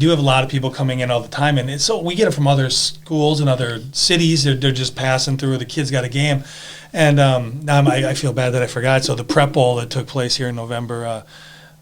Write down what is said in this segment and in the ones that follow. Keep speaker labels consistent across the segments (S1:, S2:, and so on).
S1: do have a lot of people coming in all the time, and so we get it from other schools and other cities. They're just passing through. The kids got a game, and now I feel bad that I forgot. So the Prep Bowl that took place here in November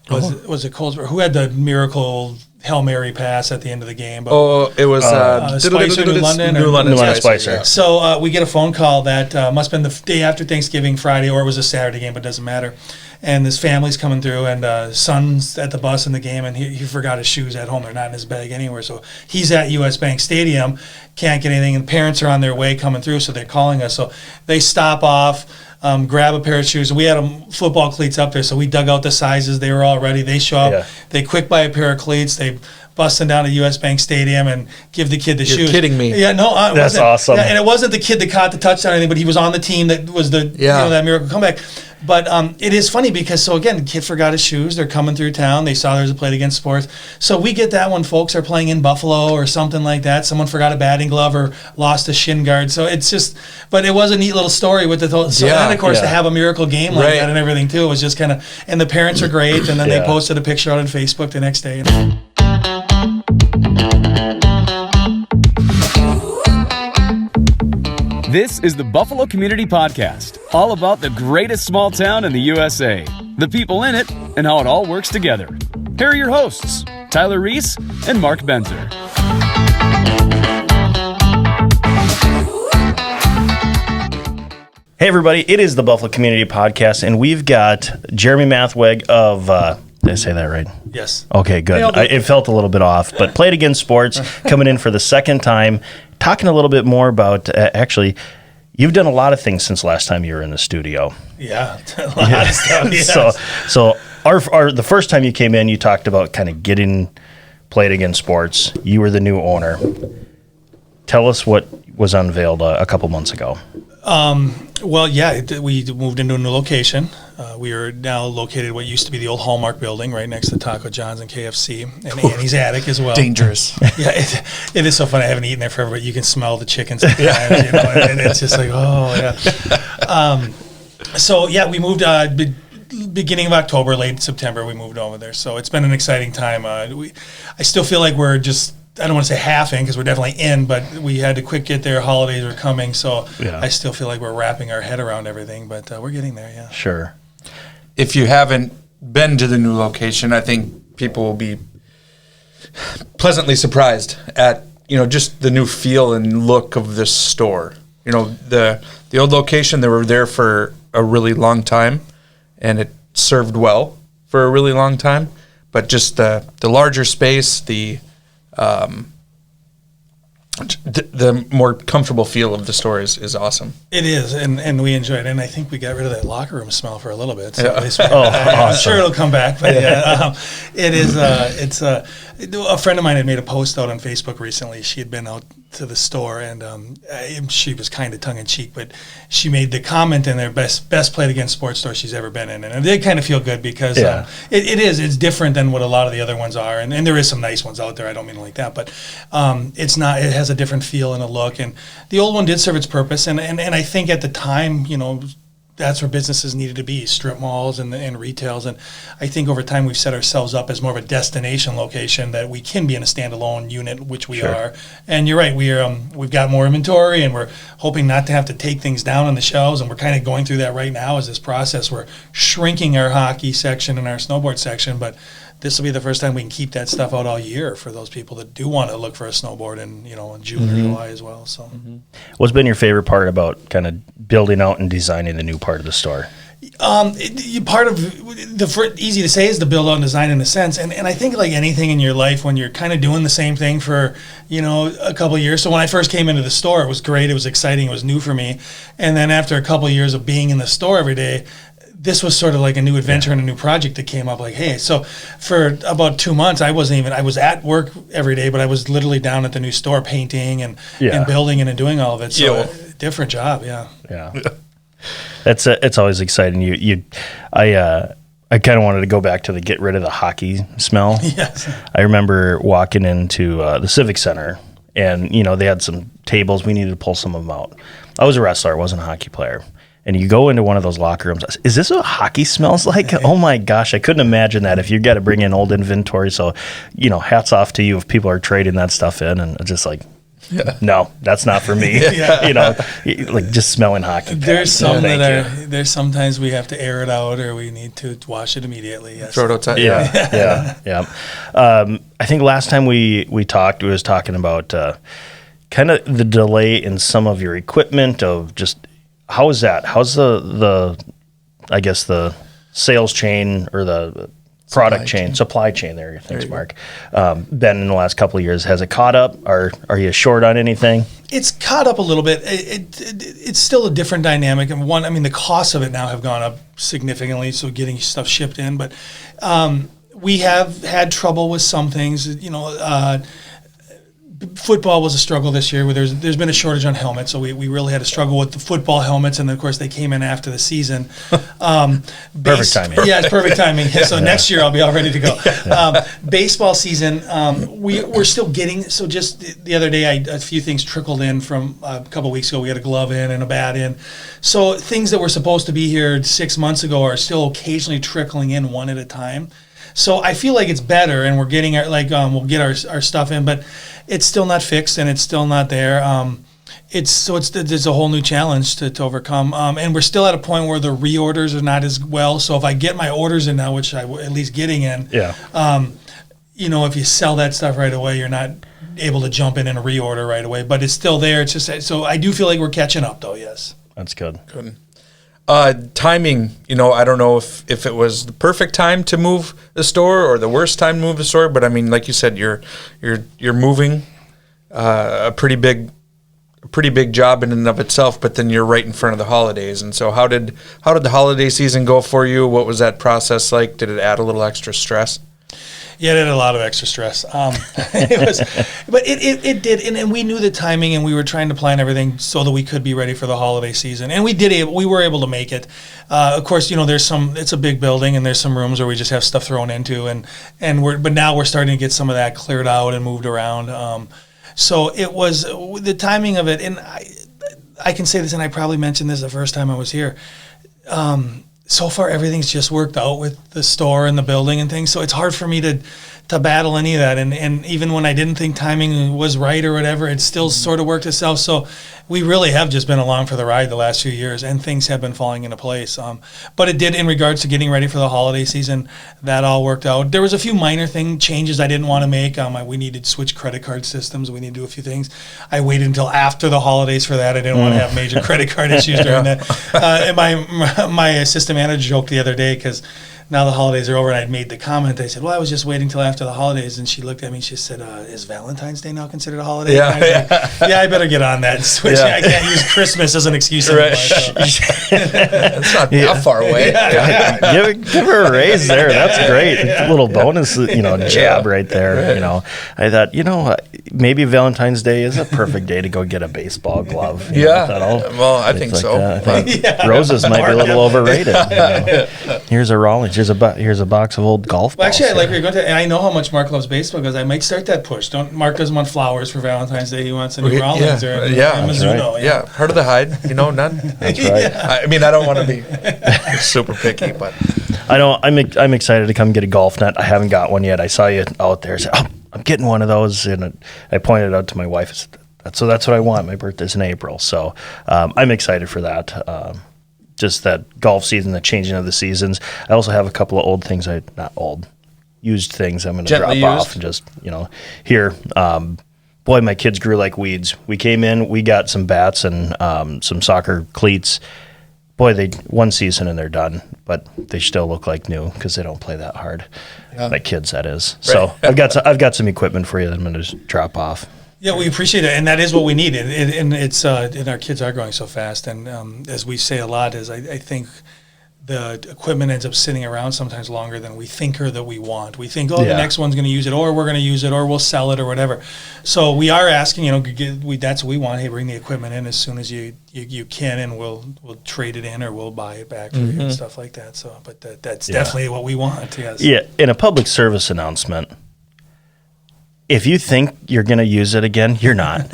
S1: was it Colesburg? Who had the miracle Hail Mary pass at the end of the game? But,
S2: it was
S1: Spicer, New London.
S2: New London Spicer.
S1: Yeah. So we get a phone call that must have been the day after Thanksgiving, Friday, or it was a Saturday game, but it doesn't matter. And this family's coming through, and son's at the bus in the game, and he forgot his shoes at home. They're not in his bag anywhere. So he's at U.S. Bank Stadium, can't get anything, and parents are on their way coming through, so they're calling us. So they stop off, grab a pair of shoes. We had football cleats up there, so we dug out the sizes. They were all ready. They show up. Yeah. They quick buy a pair of cleats. They busting down to U.S. Bank Stadium and give the kid the shoes.
S2: You're kidding me.
S1: Yeah, no.
S3: That's awesome.
S1: Yeah, and it wasn't the kid that caught the touchdown or anything, but he was on the team that was that miracle comeback. But it is funny because, so again, the kid forgot his shoes. They're coming through town. They saw there's a Play It Again Sports. So we get that when folks are playing in Buffalo or something like that. Someone forgot a batting glove or lost a shin guard. So it's just, but it was a neat little story with the whole, and of course to have a miracle game like that and everything too. It was just kind of, and the parents are great. And then they posted a picture out on Facebook the next day.
S4: This is the Buffalo Community Podcast, all about the greatest small town in the USA, the people in it, and how it all works together. Here are your hosts, Tyler Reiss and Mark Benzer.
S3: Hey everybody, it is the Buffalo Community Podcast, and we've got Jeremy Mathwig of, did I say that right?
S1: Yes.
S3: Okay, good. It felt a little bit off, but Play It Again Sports coming in for the second time, talking a little bit more about, actually, you've done a lot of things since last time you were in the studio.
S1: Yeah, a lot of stuff, yes.
S3: So the first time you came in, you talked about kind of getting Play It Again Sports. You were the new owner. Tell us what was unveiled a couple months ago.
S1: We moved into a new location. We are now located what used to be the old Hallmark building right next to Taco John's and KFC and Annie's Attic as well.
S2: Dangerous.
S1: Yeah, it is so funny. I haven't eaten there forever, but you can smell the chicken sometimes, and it's just like, oh, yeah. We moved beginning of October, late September, we moved over there. So it's been an exciting time. I still feel like we're just, I don't want to say half in because we're definitely in, but we had to quick get there. Holidays are coming, so I still feel like we're wrapping our head around everything, but we're getting there, yeah.
S3: Sure.
S2: If you haven't been to the new location, I think people will be pleasantly surprised at, just the new feel and look of this store. The old location, they were there for a really long time, and it served well for a really long time, but just the larger space, the more comfortable feel of the store is awesome.
S1: It is, and we enjoy it. And I think we got rid of that locker room smell for a little bit. So
S3: awesome.
S1: I'm sure it'll come back. But it is. It's a friend of mine had made a post out on Facebook recently. She had been out to the store, and she was kind of tongue in cheek, but she made the comment in their best Play It Again Sports store she's ever been in, and they kind of feel good because it's different than what a lot of the other ones are, and there is some nice ones out there. I don't mean it like that, but it's not. It has a different feel and a look, and the old one did serve its purpose, and I think at the time, that's where businesses needed to be, strip malls and retails. And I think over time we've set ourselves up as more of a destination location that we can be in a standalone unit, which we are. And you're right, we've got more inventory, and we're hoping not to have to take things down on the shelves. And we're kind of going through that right now as this process. We're shrinking our hockey section and our snowboard section, but this will be the first time we can keep that stuff out all year for those people that do want to look for a snowboard in June or July as well. So,
S3: what's been your favorite part about kind of building out and designing the new part of the store?
S1: Part of easy to say is the build out and design in a sense, and I think like anything in your life, when you're kind of doing the same thing for a couple of years. So when I first came into the store, it was great, it was exciting, it was new for me, and then after a couple of years of being in the store every day, this was sort of like a new adventure and a new project that came up. Like, hey, so for about 2 months, I was at work every day, but I was literally down at the new store painting and building and doing all of it. So different job, yeah.
S3: It's always exciting. I kind of wanted to go back to the get rid of the hockey smell.
S1: Yes.
S3: I remember walking into the Civic Center, and they had some tables. We needed to pull some of them out. I was a wrestler. I wasn't a hockey player. and you go into one of those locker rooms. Is this what hockey smells like? Oh my gosh, I couldn't imagine that if you got to bring in old inventory. So, hats off to you if people are trading that stuff in, and just like, no, that's not for me. Like just smelling hockey.
S1: There's some there's sometimes we have to air it out or we need to wash it immediately. Yes.
S2: Throw it outside.
S3: Yeah. I think last time we talked, we was talking about kind of the delay in some of your equipment of just, how is that? How's the I guess the sales chain or the product supply chain there. Thanks, Mark. Been in the last couple of years. Has it caught up? Are you short on anything?
S1: It's caught up a little bit. It's still a different dynamic. And the costs of it now have gone up significantly. So getting stuff shipped in, but we have had trouble with some things. Football was a struggle this year. Where there's been a shortage on helmets, so we really had to struggle with the football helmets, and then of course they came in after the season.
S3: Perfect timing.
S1: Yeah, it's perfect timing. So next year I'll be all ready to go. Baseball season, we're still getting. So just the other day, a few things trickled in from a couple weeks ago. We had a glove in and a bat in. So things that were supposed to be here 6 months ago are still occasionally trickling in one at a time. So I feel like it's better, and we're getting we'll get our stuff in, but it's still not fixed and it's still not there. There's a whole new challenge to overcome, and we're still at a point where the reorders are not as well. So if I get my orders in now, which I'm at least getting in, if you sell that stuff right away, you're not able to jump in and reorder right away. But it's still there. It's just so I do feel like we're catching up, though. Yes,
S3: that's good.
S2: Good. Timing, I don't know if it was the perfect time to move the store or the worst time to move the store, but like you said, you're moving a pretty big job in and of itself, but then you're right in front of the holidays. And so how did the holiday season go for you? What was that process like? Did it add a little extra stress?
S1: Yeah, it had a lot of extra stress. It did, and we knew the timing, and we were trying to plan everything so that we could be ready for the holiday season, and we were able to make it. Of course, it's a big building, and there's some rooms where we just have stuff thrown into, but now we're starting to get some of that cleared out and moved around. So it was the timing of it, and I can say this, and I probably mentioned this the first time I was here. So far, everything's just worked out with the store and the building and things. So it's hard for me to battle any of that. And even when I didn't think timing was right or whatever, it still sort of worked itself. So we really have just been along for the ride the last few years, and things have been falling into place. But it did in regards to getting ready for the holiday season. That all worked out. There was a few minor changes I didn't want to make. We needed to switch credit card systems. We need to do a few things. I waited until after the holidays for that. I didn't want to have major credit card issues during that. And my assistant manager joked the other day because now the holidays are over, and I'd made the comment. I said, well, I was just waiting till after the holidays. And she looked at me and she said, is Valentine's Day now considered a holiday?
S2: Yeah,
S1: I better get on that and switch. Yeah. I can't use Christmas as an excuse anymore. So.
S2: That's not that far away.
S3: Give her a raise there. That's great. A little bonus, jab right there. Right. I thought, maybe Valentine's Day is a perfect day to go get a baseball glove.
S2: I think so.
S3: I think roses might be a little overrated. Here's a Rawlings. Here's a box of old golf balls.
S1: Actually, I like where you're going to, and I know how much Mark loves baseball because I might start that push. Mark doesn't want flowers for Valentine's Day. He wants a new Rawlings or a Mizuno.
S2: Right. Yeah, heart of the hide. None.
S3: That's right.
S2: I don't want to be super picky, but
S3: I know I'm excited to come get a golf net. I haven't got one yet. I saw you out there. I said, I'm getting one of those, and I pointed it out to my wife. I said, so that's what I want. My birthday's in April, so I'm excited for that. Just that golf season, the changing of the seasons. I also have a couple of used things I'm going to drop off and just, here. Boy, my kids grew like weeds. We came in, we got some bats and some soccer cleats. Boy, they one season and they're done, but they still look like new because they don't play that hard. Yeah. My kids, that is. Right. So I've got some equipment for you that I'm going to just drop off.
S1: Yeah, we appreciate it, and that is what we need. And it's and our kids are growing so fast. And as we say a lot, is I think the equipment ends up sitting around sometimes longer than we think or that we want. We think, the next one's going to use it, or we're going to use it, or we'll sell it, or whatever. So we are asking, that's what we want. Hey, bring the equipment in as soon as you can, and we'll trade it in, or we'll buy it back for you and stuff like that. So, but that's definitely what we want. Yes.
S3: Yeah. In a public service announcement, if you think you're going to use it again, you're not.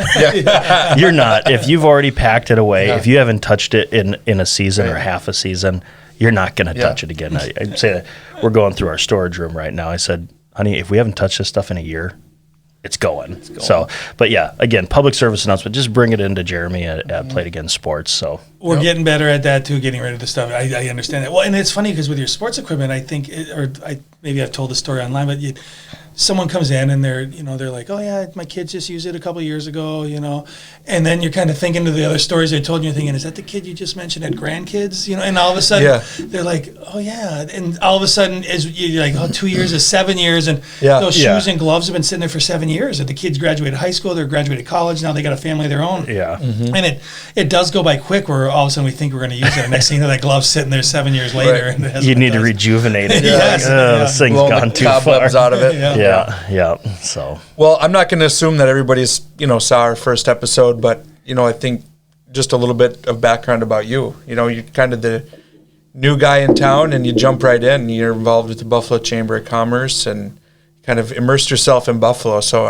S3: You're not. If you've already packed it away, if you haven't touched it in a season or half a season, you're not going to touch it again. I'd say that we're going through our storage room right now. I said, honey, if we haven't touched this stuff in a year, it's going. So, but yeah, again, public service announcement, just bring it into Jeremy at Play It Again Sports. So
S1: we're getting better at that too, getting rid of the stuff. I understand that. Well, and it's funny because with your sports equipment, I think, maybe I've told the story online, but someone comes in and they're like, oh yeah, my kids just used it a couple of years ago, and then you're kind of thinking to the other stories they told you, thinking, is that the kid you just mentioned had grandkids, and all of a sudden they're like, oh yeah, and all of a sudden you're like, oh, 2 years is 7 years, and those shoes and gloves have been sitting there for 7 years, and the kids graduated high school, they're graduated college, now they got a family of their own, and it does go by quick where all of a sudden we think we're going to use it, and next thing you know, that glove's sitting there 7 years later, and
S3: you need to rejuvenate it. This thing's
S2: Blown
S3: gone
S2: the
S3: too far.
S2: cobwebs out of it.
S3: Yeah. So,
S2: well, I'm not going to assume that everybody's saw our first episode, but I think just a little bit of background about you. You're kind of the new guy in town, and you jump right in. You're involved with the Buffalo Chamber of Commerce, and kind of immersed yourself in Buffalo. So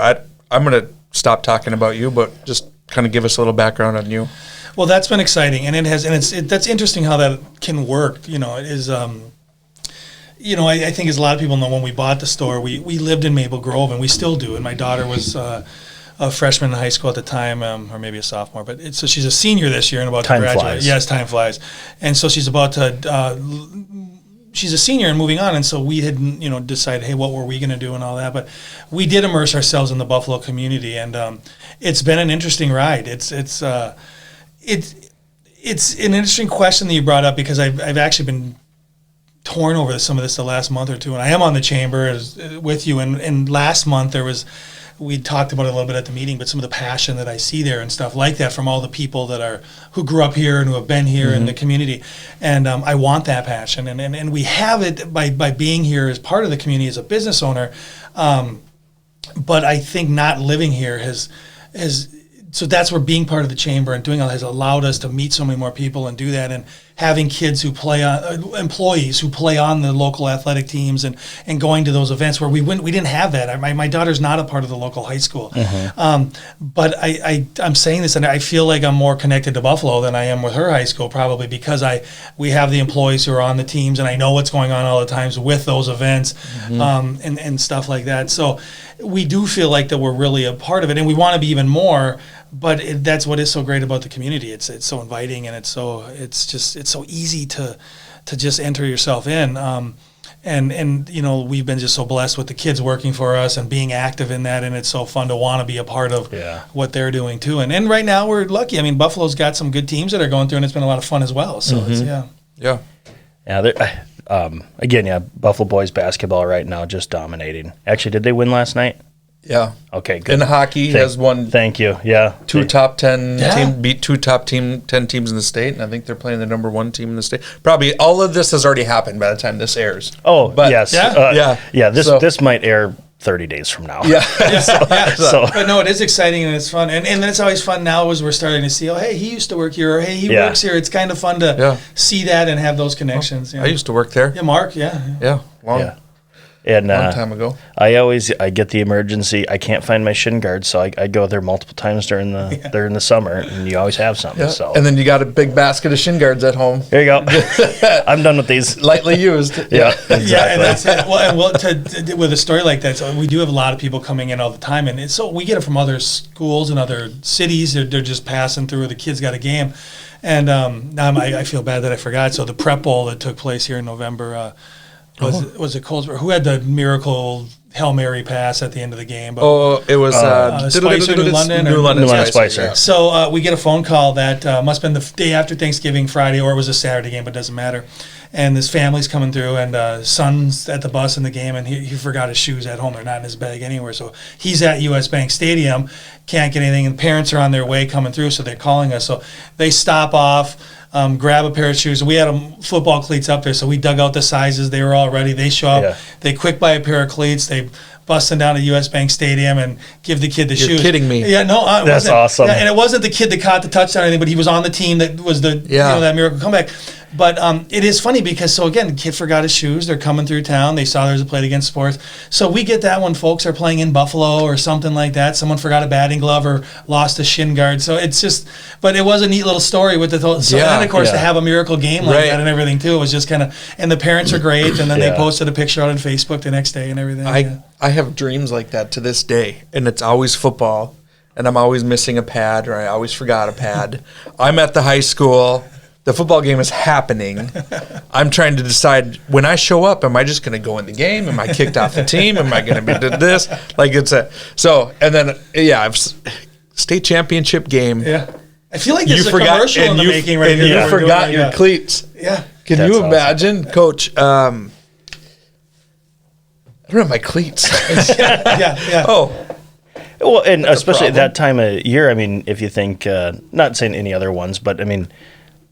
S2: I'm going to stop talking about you, but just kind of give us a little background on you.
S1: Well, that's been exciting, and that's interesting how that can work. It is. I think as a lot of people know, when we bought the store, we lived in Maple Grove, and we still do. And my daughter was a freshman in high school at the time, or maybe a sophomore. But so she's a senior this year and about to graduate.
S3: Flies.
S1: Yes, time flies. And so she's about to. She's a senior and moving on, and so we had decided, hey, what were we going to do and all that. But we did immerse ourselves in the Buffalo community, and it's been an interesting ride. It's an interesting question that you brought up, because I've actually been torn over some of this the last month or two, and I am on the chamber with you, and last month we talked about it a little bit at the meeting, but some of the passion that I see there and stuff like that from all the people who grew up here and who have been here in the community, and I want that passion, and we have it by being here as part of the community as a business owner, but I think not living here has so that's where being part of the chamber and doing all has allowed us to meet so many more people and do that, and having kids who play on, employees who play on the local athletic teams, and going to those events where we didn't have that. My daughter's not a part of the local high school, but I'm saying this, and I feel like I'm more connected to Buffalo than I am with her high school, probably because we have the employees who are on the teams, and I know what's going on all the times with those events, and stuff like that. So we do feel like that we're really a part of it, and we want to be even more. But that's what is so great about the community. It's so inviting, and it's so easy to just enter yourself in. And we've been just so blessed with the kids working for us and being active in that, and it's so fun to want to be a part of what they're doing too. And right now we're lucky. I mean, Buffalo's got some good teams that are going through, and it's been a lot of fun as well. So
S3: again, Buffalo boys basketball right now just dominating. Actually, did they win last night?
S2: Yeah.
S3: Okay, good.
S2: In hockey, has won.
S3: Thank you. Yeah.
S2: Two top 10 teams, beat two top 10 teams in the state, and I think they're playing the number one team in the state. Probably all of this has already happened by the time this airs.
S3: Oh, but yes. This might air 30 days from now.
S1: But no, it is exciting and it's fun, and it's always fun now as we're starting to see, oh, hey, he used to work here, or hey, he works here. It's kind of fun to see that and have those connections.
S2: I used to work there.
S1: Yeah, Mark.
S3: And
S2: long time ago.
S3: I get the emergency. I can't find my shin guards, so I go there multiple times during the summer, and you always have something.
S2: Yeah.
S3: So
S2: and then you got a big basket of shin guards at home.
S3: There you go. I'm done with these.
S2: Lightly used.
S3: Exactly.
S1: Yeah, and that's it. Well, with a story like that, so we do have a lot of people coming in all the time, and so we get it from other schools and other cities. They're just passing through. The kids got a game, and now I feel bad that I forgot. So the Prep Bowl that took place here in November. Was it Colesburg? Who had the miracle Hail Mary pass at the end of the game?
S2: It was
S1: Spicer, New London.
S3: New London Spicer.
S1: Yeah. So we get a phone call that must have been the day after Thanksgiving, Friday, or it was a Saturday game, but it doesn't matter. And this family's coming through, and son's at the bus in the game, and he forgot his shoes at home. They're not in his bag anywhere. So he's at US Bank Stadium, can't get anything, and parents are on their way coming through, so they're calling us. So they stop off, grab a pair of shoes. We had football cleats up there, so we dug out the sizes. They were all ready. They show up. They quick buy a pair of cleats. They busting down to US Bank Stadium and give the kid the shoes.
S2: You're kidding me.
S1: Yeah, no,
S3: that's awesome.
S1: Yeah, and it wasn't the kid that caught the touchdown or anything, but he was on the team that was that miracle comeback. But it is funny because, so again, the kid forgot his shoes. They're coming through town. They saw there's a Play It Again Sports. So we get that when folks are playing in Buffalo or something like that. Someone forgot a batting glove or lost a shin guard. So it's just, but it was a neat little story with the, and of course to have a miracle game like that and everything too. It was just kind of, and the parents are great. And then they posted a picture out on Facebook the next day and everything.
S2: I have dreams like that to this day, and it's always football, and I'm always missing a pad, or I always forgot a pad. I'm at the high school. The football game is happening. I'm trying to decide when I show up, am I just going to go in the game? Am I kicked off the team? Am I going to be this? Like and then state championship game.
S1: Yeah. I feel like there's a commercial in the making right here.
S2: And you forgot your cleats.
S1: Yeah.
S2: Can you imagine, Coach? I don't have my cleats.
S1: Yeah.
S2: Oh.
S3: Well, and especially at that time of year, I mean, if you think, not saying any other ones, but I mean,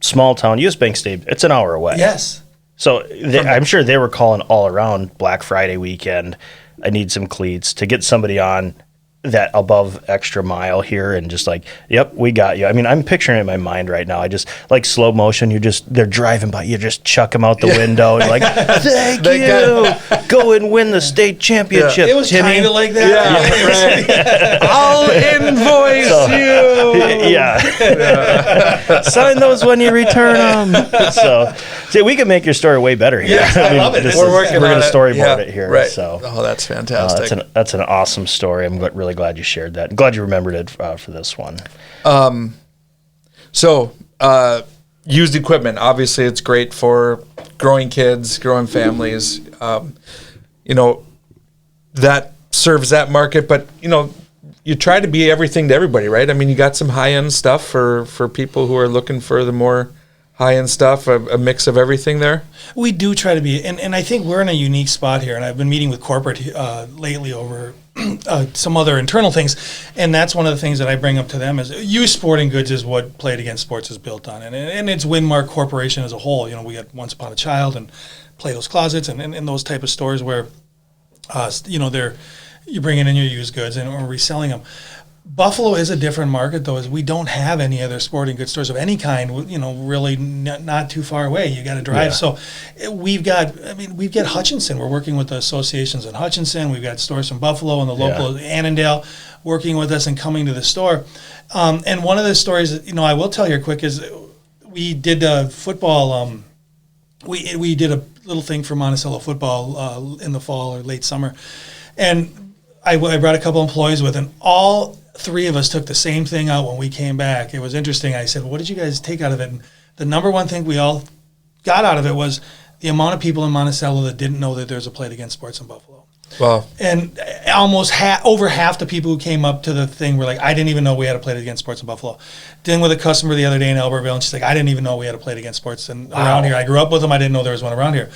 S3: small town, US Bank Stadium, it's an hour away.
S1: Yes.
S3: So I'm sure they were calling all around Black Friday weekend. I need some cleats to get somebody on that above extra mile here and just like, yep, we got you. I mean, I'm picturing it in my mind right now. I just like slow motion. They're driving by. You just chuck them out the window and like, thank you. Go and win the state championship.
S1: It was kind of like that.
S2: Yeah, right. I'll invoice you.
S3: Yeah. Sign those when you return them. So, see, we can make your story way better here.
S1: Yeah, I love it.
S3: We're going to storyboard it here.
S2: Right.
S3: So,
S2: that's fantastic.
S3: That's an awesome story. I'm really glad you shared that. I'm glad you remembered it for this one.
S2: Used equipment. Obviously, it's great for growing kids, growing families. That serves that market, but you try to be everything to everybody, right? I mean, you got some high-end stuff for people who are looking for the more high-end stuff, a mix of everything there?
S1: We do try to be, and I think we're in a unique spot here, and I've been meeting with corporate lately over some other internal things, and that's one of the things that I bring up to them is used sporting goods is what Play It Again Sports is built on, and it's Winmark Corporation as a whole. We got Once Upon a Child and Plato's Closets and those type of stores where, you're bringing in your used goods and we're reselling them. Buffalo is a different market, though, as we don't have any other sporting goods stores of any kind, really not too far away. You got to drive. Yeah. So we've got Hutchinson. We're working with the associations in Hutchinson. We've got stores from Buffalo and the local Annandale working with us and coming to the store. And one of the stories, I will tell you quick is we did a football. We did a little thing for Monticello football in the fall or late summer. And I brought a couple employees with, and all three of us took the same thing out when we came back. It was interesting. I said, what did you guys take out of it? And the number one thing we all got out of it was the amount of people in Monticello that didn't know that there's a Play It Again Sports in Buffalo.
S2: Wow.
S1: And almost over half the people who came up to the thing were like, I didn't even know we had a Play It Again Sports in Buffalo. Dealing with a customer the other day in Albertville, and she's like, I didn't even know we had a Play It Again Sports around here. I grew up with them. I didn't know there was one around here.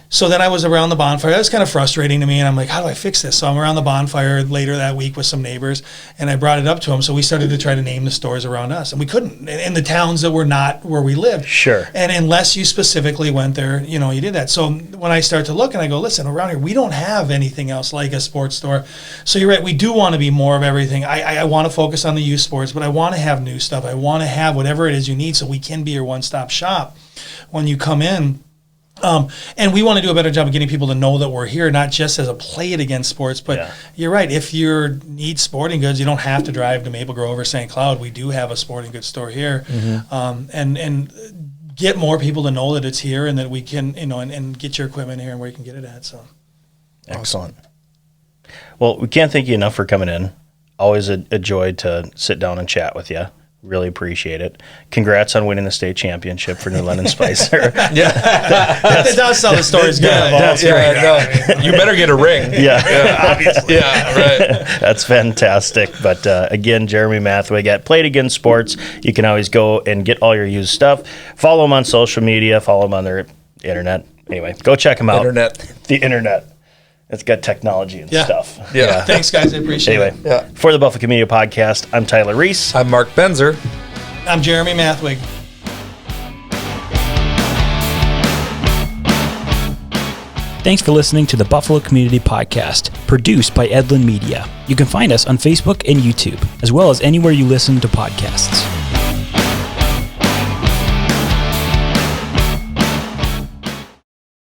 S1: So then I was around the bonfire. That was kind of frustrating to me, and I'm like, how do I fix this? So I'm around the bonfire later that week with some neighbors, and I brought it up to them. So we started to try to name the stores around us, and we couldn't in the towns that were not where we lived.
S3: Sure.
S1: And unless you specifically went there, you did that. So when I start to look and I go, listen, around here, we don't have anything else like a sports store. So you're right, we do want to be more of everything. I want to focus on the youth sports, but I want to have new stuff. I want to have whatever it is you need so we can be your one-stop shop when you come in. And we want to do a better job of getting people to know that we're here, not just as a Play It Again Sports, but you're right. If you need sporting goods, you don't have to drive to Maple Grove or St. Cloud. We do have a sporting goods store here, and get more people to know that it's here and that we can, and get your equipment here and where you can get it at. So,
S3: excellent. Well, we can't thank you enough for coming in. Always a joy to sit down and chat with you. Really appreciate it. Congrats on winning the state championship for New London Spicer.
S1: That does sound the story's good.
S3: That's great.
S2: No. You better get a ring.
S1: Obviously.
S2: Yeah, right.
S3: That's fantastic. But again, Jeremy Mathwig at Play It Again Sports. You can always go and get all your used stuff. Follow them on social media. Follow them on their internet. Anyway, go check them out. The internet. It's got technology and stuff.
S1: Yeah. Thanks, guys. I appreciate it.
S3: For the Buffalo Community Podcast, I'm Tyler Reiss.
S2: I'm Mark Benzer.
S1: I'm Jeremy Mathwig.
S5: Thanks for listening to the Buffalo Community Podcast, produced by Edlund Media. You can find us on Facebook and YouTube, as well as anywhere you listen to podcasts.